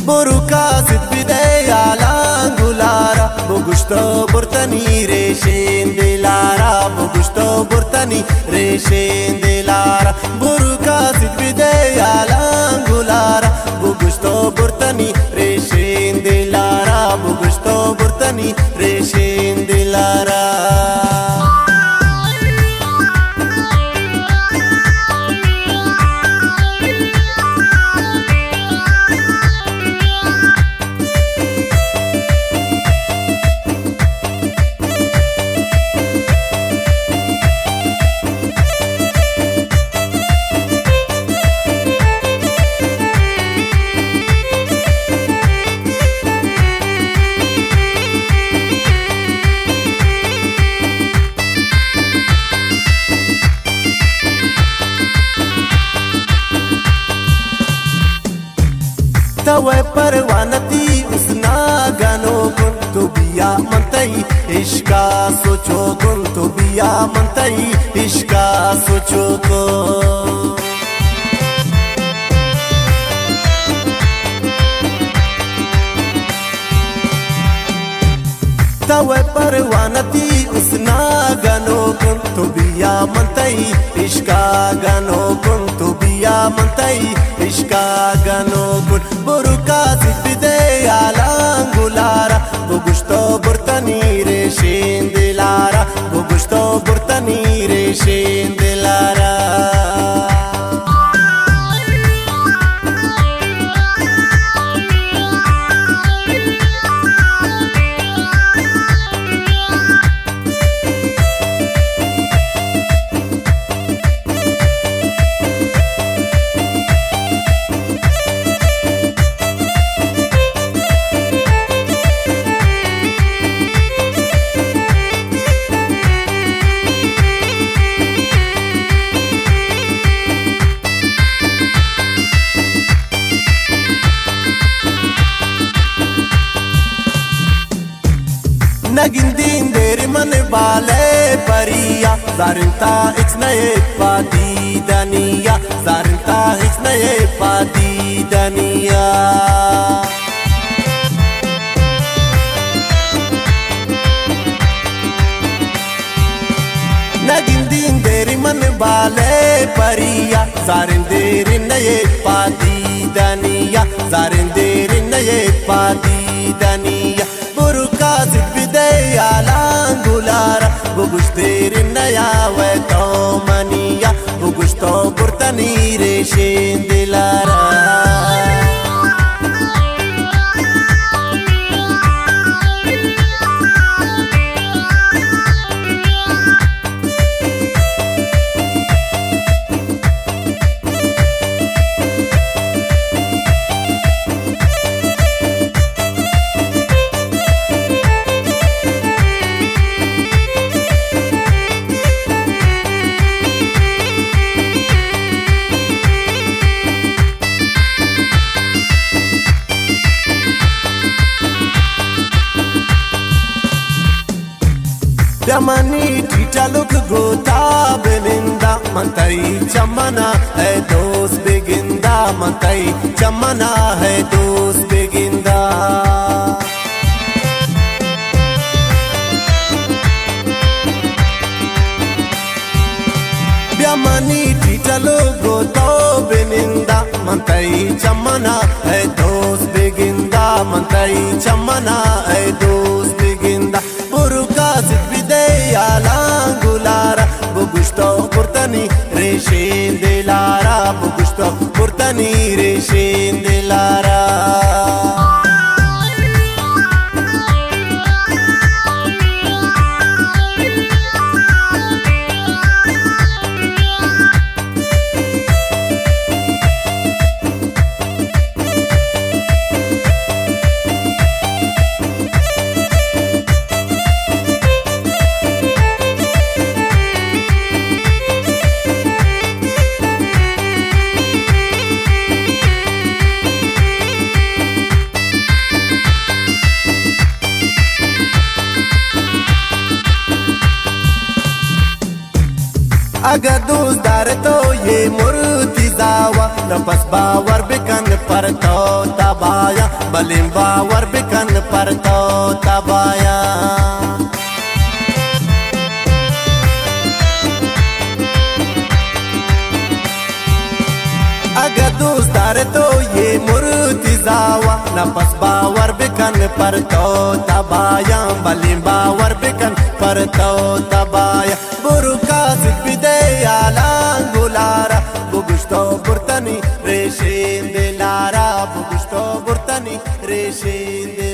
Boruka zidbide yalangulara Bogushto burtani reshen dilara Bogushto burtani reshen dilara Boruka zidbide yalangulara Bogushto burtani reshen dilara Bogushto burtani reshen dilara तवे परवानती उसना गानो गुन तो बिया मनतई इश्का सोचो गुन तो बिया मनतई इश्का सोचो को तवे परवानती उसना गानो गुन तो बिया मनतई इश्का गानो गुन तो बिया मनतई इश्का गानो गुन Boruka zidbide yalangulara Bogushto burtani reshen dilara Bogushto burtani reshen dilara Nagindin deri man bale pariya Zarinta ixnaye padi daniya Zarinta ixnaye padi daniya Nagindin deri man bale pariya Zarinderi naye padi daniya Zarinderi naye padi daniya Boruka zidbide yalangulara Bogushtere naya weto maniya Bogushto burtani reshen dilara Yamani tita look gota belinda Mantai chamana hai dost beginda Mantai chamana hai dost beginda Yamani tita look gota belinda Mantai chamana hai dost beginda Mantai chamana hai dost beginda Boruka zidbide yalangulara Bogushto burtani reshen dilara Bogushto burtani reshen dilara अगर दोस्तार तो ये मुर्तिजावा नफस बावर बिकन पर तो तबाया बलिम बावर बिकन पर तो तबाया अगर दोस्तार तो ये मुर्तिजावा नफस बावर बिकन पर तो तबाया बलिम बावर बिकन पर तो तबाया बुरुका सिद्दे आलांग गुलारा बुगुश्तो बुर्तनी रेशिन दिलारा बुगुश्तो बुर्तनी रेशिन